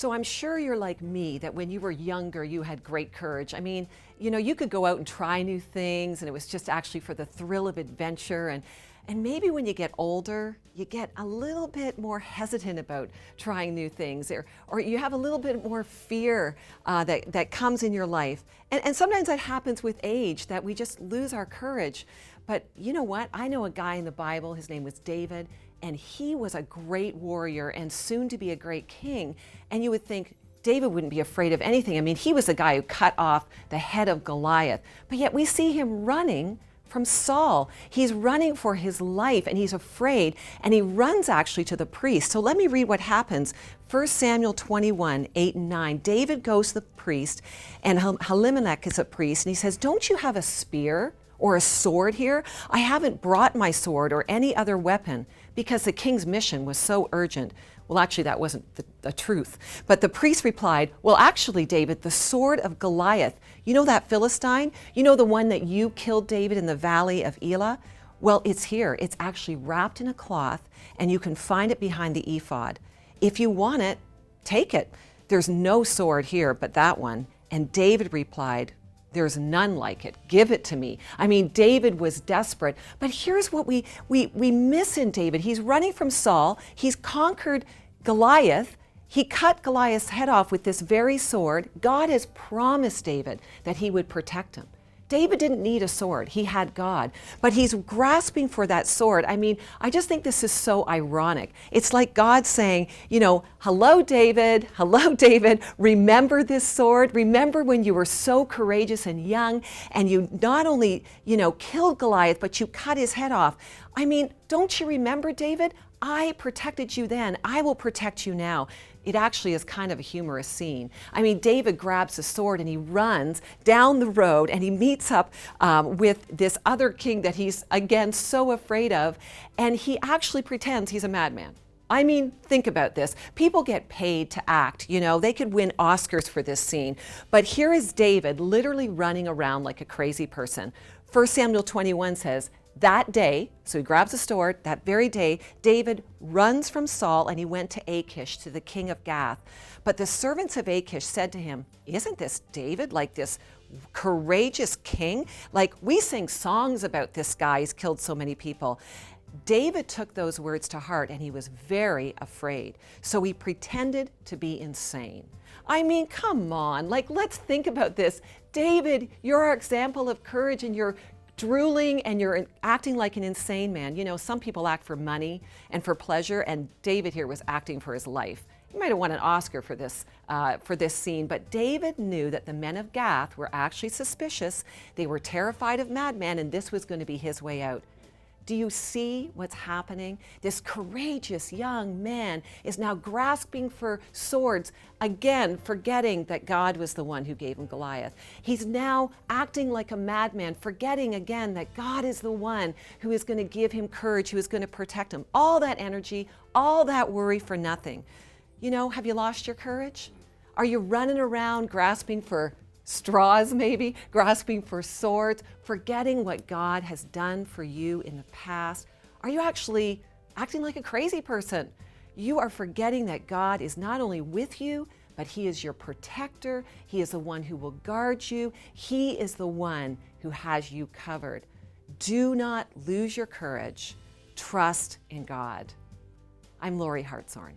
So I'm sure you're like me, that when you were younger, you had great courage. I mean, you could go out and try new things, and it was just actually for the thrill of adventure. And maybe when you get older, you get a little bit more hesitant about trying new things, or you have a little bit more fear that comes in your life. And sometimes that happens with age, that we just lose our courage. But you know what? I know a guy in the Bible, his name was David, and he was a great warrior and soon to be a great king. And you would think David wouldn't be afraid of anything. I mean, he was the guy who cut off the head of Goliath. But yet we see him running from Saul. He's running for his life, and he's afraid, and he runs actually to the priest. So let me read what happens. 1 Samuel 21, 8 and 9. David goes to the priest, and Elimelech is a priest, and he says, "Don't you have a spear or a sword here? I haven't brought my sword or any other weapon," because the king's mission was so urgent. Well, actually, that wasn't the truth. But the priest replied, "Well, actually, David, the sword of Goliath, you know that Philistine? You know the one that you killed, David, in the valley of Elah? Well, it's here. It's actually wrapped in a cloth, and you can find it behind the ephod. If you want it, take it. There's no sword here but that one." And David replied, "There's none like it. Give it to me." I mean, David was desperate. But here's what we miss in David. He's running from Saul. He's conquered Goliath. He cut Goliath's head off with this very sword. God has promised David that he would protect him. David didn't need a sword. He had God. But he's grasping for that sword. I mean, I just think this is so ironic. It's like God saying, "Hello, David. Hello, David. Remember this sword? Remember when you were so courageous and young, and you not only, killed Goliath, but you cut his head off. I mean, don't you remember, David? I protected you then. I will protect you now." It actually is kind of a humorous scene. I mean, David grabs a sword and he runs down the road, and he meets up with this other king that he's, again, so afraid of. And he actually pretends he's a madman. I mean, think about this. People get paid to act, they could win Oscars for this scene. But here is David literally running around like a crazy person. 1 Samuel 21 says, that day, so he grabs a sword, that very day, David runs from Saul, and he went to Achish, to the king of Gath. But the servants of Achish said to him, "Isn't this David, like this courageous king? Like, we sing songs about this guy, he's killed so many people." David took those words to heart, and he was very afraid. So he pretended to be insane. I mean, come on, let's think about this. David, you're our example of courage, and you're drooling and you're acting like an insane man. Some people act for money and for pleasure, and David here was acting for his life. He might have won an Oscar for this scene, but David knew that the men of Gath were actually suspicious. They were terrified of madmen, and this was going to be his way out. Do you see what's happening? This courageous young man is now grasping for swords, again, forgetting that God was the one who gave him Goliath. He's now acting like a madman, forgetting again that God is the one who is going to give him courage, who is going to protect him. All that energy, all that worry for nothing. Have you lost your courage? Are you running around grasping for straws, maybe, grasping for swords, forgetting what God has done for you in the past? Are you actually acting like a crazy person? You are forgetting that God is not only with you, but he is your protector. He is the one who will guard you. He is the one who has you covered. Do not lose your courage. Trust in God. I'm Lorie Hartshorn.